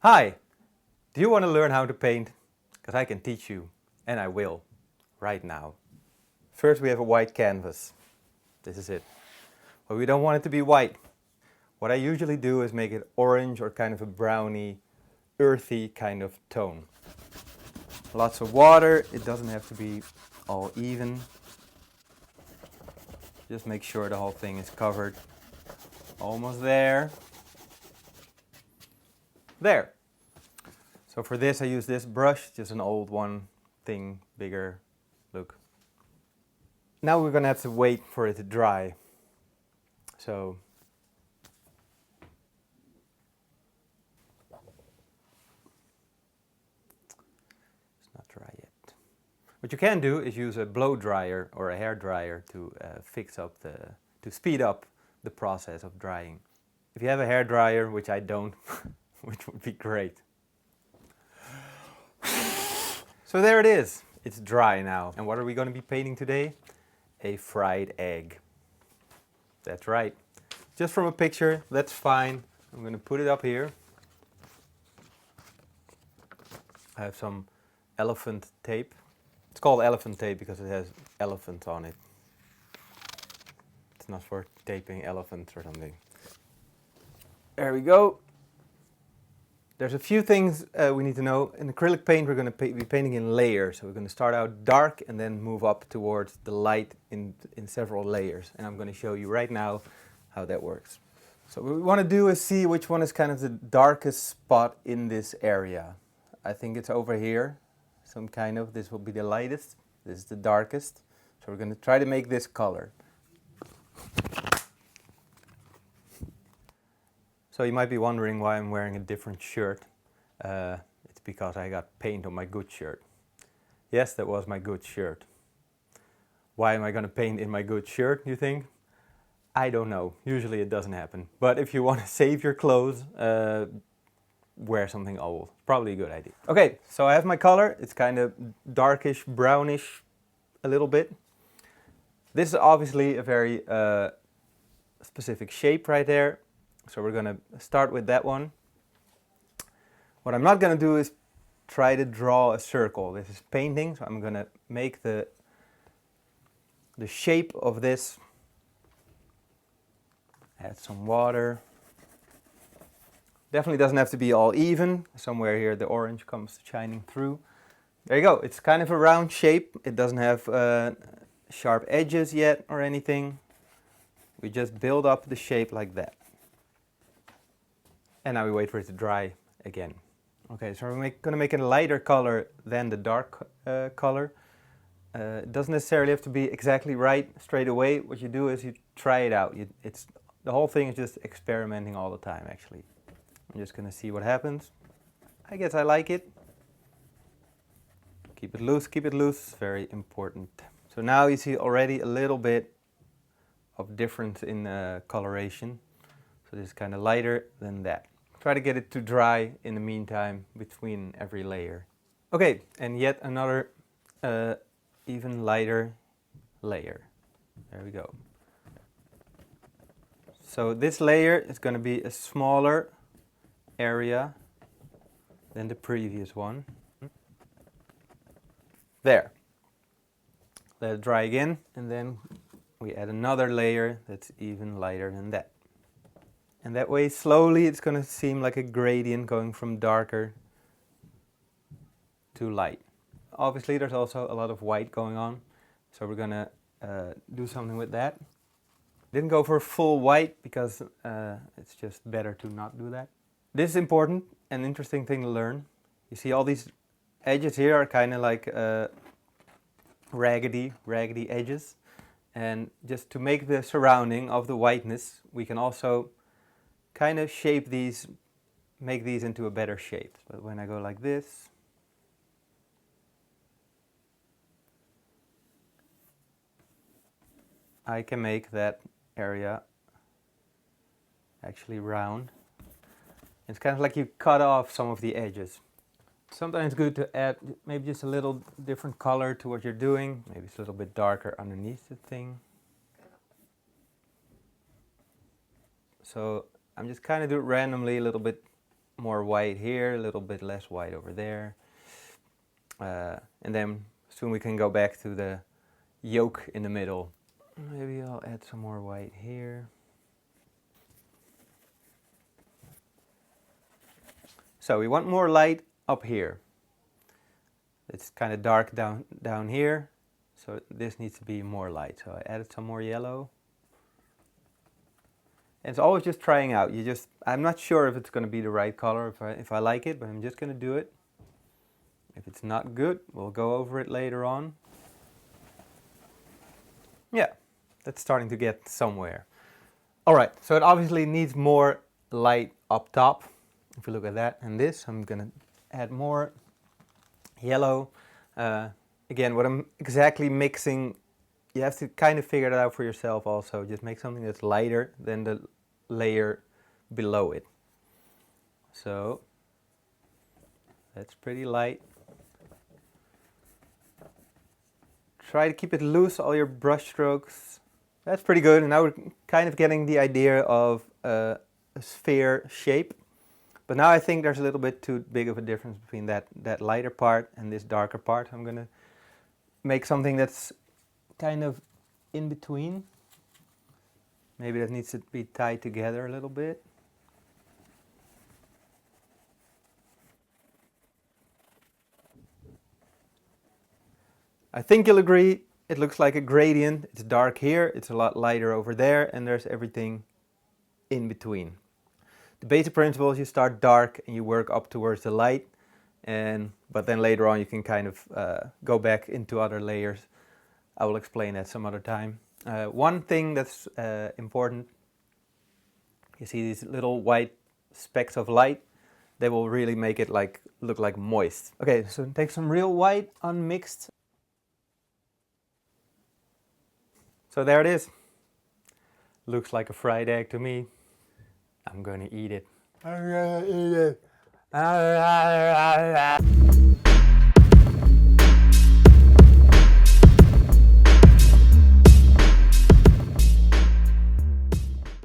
Hi! Do you want to learn how to paint? Because I can teach you, and I will, right now. First we have a white canvas. This is it. But we don't want it to be white. What I usually do is make it orange or kind of a browny, earthy kind of tone. Lots of water, it doesn't have to be all even. Just make sure the whole thing is covered. Almost there. There! So for this I use this brush, just an old one, thing, bigger, look. Now we're gonna have to wait for it to dry. So it's not dry yet. What you can do is use a blow dryer or a hair dryer to to speed up the process of drying. If you have a hair dryer, which I don't, which would be great. So there it is. It's dry now. And what are we going to be painting today? A fried egg. That's right. Just from a picture, that's fine. I'm going to put it up here. I have some elephant tape. It's called elephant tape because it has elephants on it. It's not for taping elephants or something. There we go. There's a few things we need to know. In acrylic paint we're going to be painting in layers. So we're going to start out dark and then move up towards the light in several layers. And I'm going to show you right now how that works. So what we want to do is see which one is kind of the darkest spot in this area. I think it's over here. This will be the lightest. This is the darkest. So we're going to try to make this color. So you might be wondering why I'm wearing a different shirt. It's because I got paint on my good shirt. Yes, that was my good shirt. Why am I going to paint in my good shirt, you think? I don't know. Usually it doesn't happen. But if you want to save your clothes, wear something old. Probably a good idea. Okay, so I have my color. It's kind of darkish, brownish a little bit. This is obviously a very specific shape right there. So we're going to start with that one. What I'm not going to do is try to draw a circle. This is painting, so I'm going to make the shape of this. Add some water. Definitely doesn't have to be all even. Somewhere here the orange comes shining through. There you go. It's kind of a round shape. It doesn't have sharp edges yet or anything. We just build up the shape like that. And now we wait for it to dry again. Okay, so we're going to make it a lighter color than the dark color. It doesn't necessarily have to be exactly right straight away. What you do is you try it out. The whole thing is just experimenting all the time, actually. I'm just going to see what happens. I guess I like it. Keep it loose, very important. So now you see already a little bit of difference in coloration. So this is kind of lighter than that. Try to get it to dry in the meantime between every layer. Okay, and yet another even lighter layer. There we go. So this layer is going to be a smaller area than the previous one. There. Let it dry again, and then we add another layer that's even lighter than that. And that way, slowly, it's going to seem like a gradient going from darker to light. Obviously, there's also a lot of white going on, so we're going to do something with that. Didn't go for full white because it's just better to not do that. This is important, an interesting thing to learn. You see all these edges here are kind of like raggedy edges. And just to make the surrounding of the whiteness, we can also kind of shape these, make these into a better shape. But when I go like this, I can make that area actually round. It's kind of like you cut off some of the edges. Sometimes it's good to add maybe just a little different color to what you're doing. Maybe it's a little bit darker underneath the thing. So I'm just kind of doing it randomly, a little bit more white here, a little bit less white over there. And then soon we can go back to the yolk in the middle. Maybe I'll add some more white here. So we want more light up here. It's kind of dark down here, so this needs to be more light. So I added some more yellow. And it's always just trying out. I'm not sure if it's going to be the right color, if I like it, but I'm just going to do it. If it's not good, we'll go over it later on. Yeah, that's starting to get somewhere. All right, so it obviously needs more light up top. If you look at that and this, I'm going to add more yellow. Again, what I'm exactly mixing, you have to kind of figure it out for yourself also. Just make something that's lighter than the layer below it. So that's pretty light. Try to keep it loose, all your brush strokes. That's pretty good. And now we're kind of getting the idea of a sphere shape. But now I think there's a little bit too big of a difference between that lighter part and this darker part. I'm going to make something that's kind of in between. Maybe that needs to be tied together a little bit. I think you'll agree, it looks like a gradient. It's dark here, it's a lot lighter over there, and there's everything in between. The basic principle is you start dark and you work up towards the light, but then later on you can kind of go back into other layers. I will explain that some other time. One thing that's important, you see these little white specks of light, they will really make it look like moist. Okay, so take some real white unmixed. So there it is. Looks like a fried egg to me. I'm gonna eat it. I'm gonna eat it.